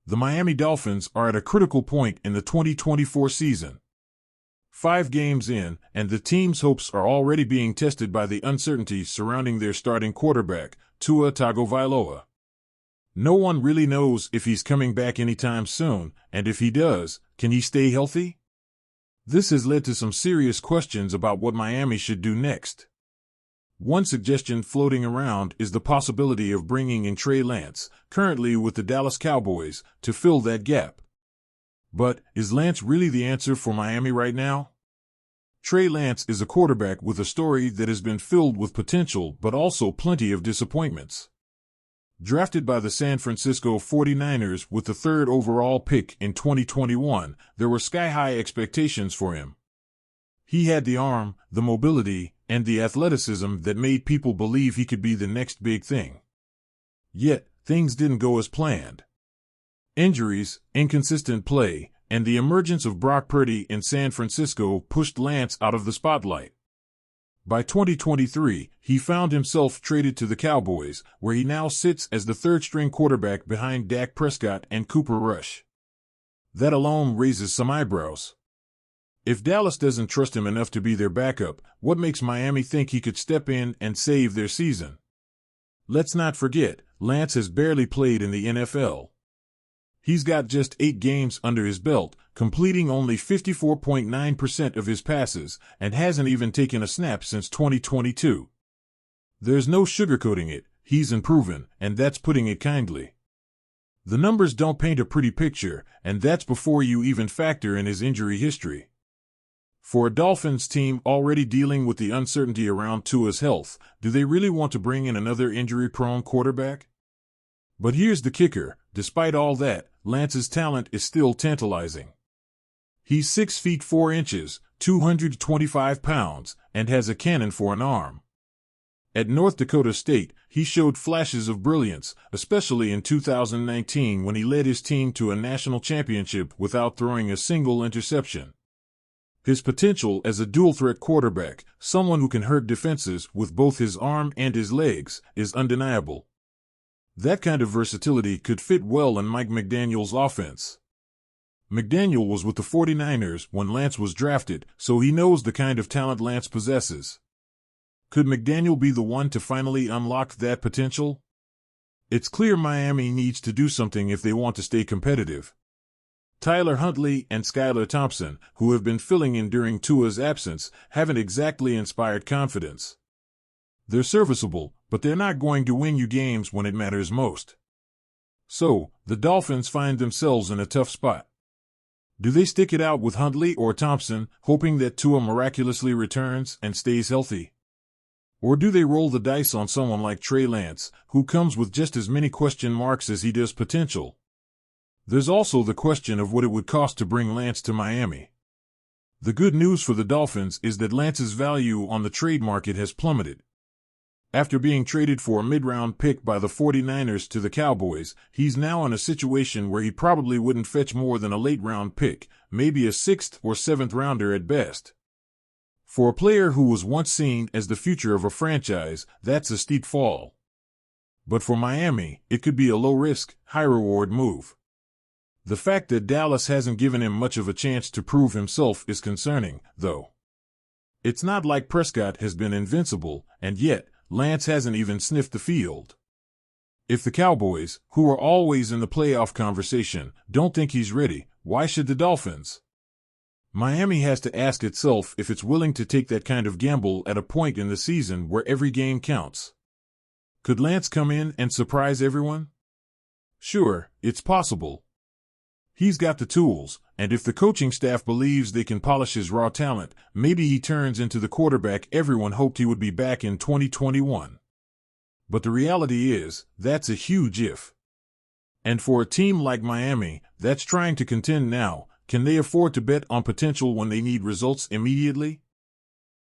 The Miami Dolphins are at a critical point in the 2024 season. 5 games in, and the team's hopes are already being tested by the uncertainty surrounding their starting quarterback, Tua Tagovailoa. No one really knows if he's coming back anytime soon, and if he does, can he stay healthy? This has led to some serious questions about what Miami should do next. One suggestion floating around is the possibility of bringing in Trey Lance, currently with the Dallas Cowboys, to fill that gap. But is Lance really the answer for Miami right now? Trey Lance is a quarterback with a story that has been filled with potential but also plenty of disappointments. Drafted by the San Francisco 49ers with the 3rd overall pick in 2021, there were sky-high expectations for him. He had the arm, the mobility, and the athleticism that made people believe he could be the next big thing. Yet, things didn't go as planned. Injuries, inconsistent play, and the emergence of Brock Purdy in San Francisco pushed Lance out of the spotlight. By 2023, he found himself traded to the Cowboys, where he now sits as the 3rd-string quarterback behind Dak Prescott and Cooper Rush. That alone raises some eyebrows. If Dallas doesn't trust him enough to be their backup, what makes Miami think he could step in and save their season? Let's not forget, Lance has barely played in the NFL. He's got just 8 games under his belt, completing only 54.9% of his passes, and hasn't even taken a snap since 2022. There's no sugarcoating it, he's unproven, and that's putting it kindly. The numbers don't paint a pretty picture, and that's before you even factor in his injury history. For a Dolphins team already dealing with the uncertainty around Tua's health, do they really want to bring in another injury-prone quarterback? But here's the kicker, despite all that, Lance's talent is still tantalizing. He's 6 feet 4 inches, 225 pounds, and has a cannon for an arm. At North Dakota State, he showed flashes of brilliance, especially in 2019 when he led his team to a national championship without throwing a single interception. His potential as a dual-threat quarterback, someone who can hurt defenses with both his arm and his legs, is undeniable. That kind of versatility could fit well in Mike McDaniel's offense. McDaniel was with the 49ers when Lance was drafted, so he knows the kind of talent Lance possesses. Could McDaniel be the one to finally unlock that potential? It's clear Miami needs to do something if they want to stay competitive. Tyler Huntley and Skylar Thompson, who have been filling in during Tua's absence, haven't exactly inspired confidence. They're serviceable, but they're not going to win you games when it matters most. So, the Dolphins find themselves in a tough spot. Do they stick it out with Huntley or Thompson, hoping that Tua miraculously returns and stays healthy? Or do they roll the dice on someone like Trey Lance, who comes with just as many question marks as he does potential? There's also the question of what it would cost to bring Lance to Miami. The good news for the Dolphins is that Lance's value on the trade market has plummeted. After being traded for a mid-round pick by the 49ers to the Cowboys, he's now in a situation where he probably wouldn't fetch more than a late-round pick, maybe a 6th or 7th rounder at best. For a player who was once seen as the future of a franchise, that's a steep fall. But for Miami, it could be a low-risk, high-reward move. The fact that Dallas hasn't given him much of a chance to prove himself is concerning, though. It's not like Prescott has been invincible, and yet, Lance hasn't even sniffed the field. If the Cowboys, who are always in the playoff conversation, don't think he's ready, why should the Dolphins? Miami has to ask itself if it's willing to take that kind of gamble at a point in the season where every game counts. Could Lance come in and surprise everyone? Sure, it's possible. He's got the tools, and if the coaching staff believes they can polish his raw talent, maybe he turns into the quarterback everyone hoped he would be back in 2021. But the reality is, that's a huge if. And for a team like Miami, that's trying to contend now, can they afford to bet on potential when they need results immediately?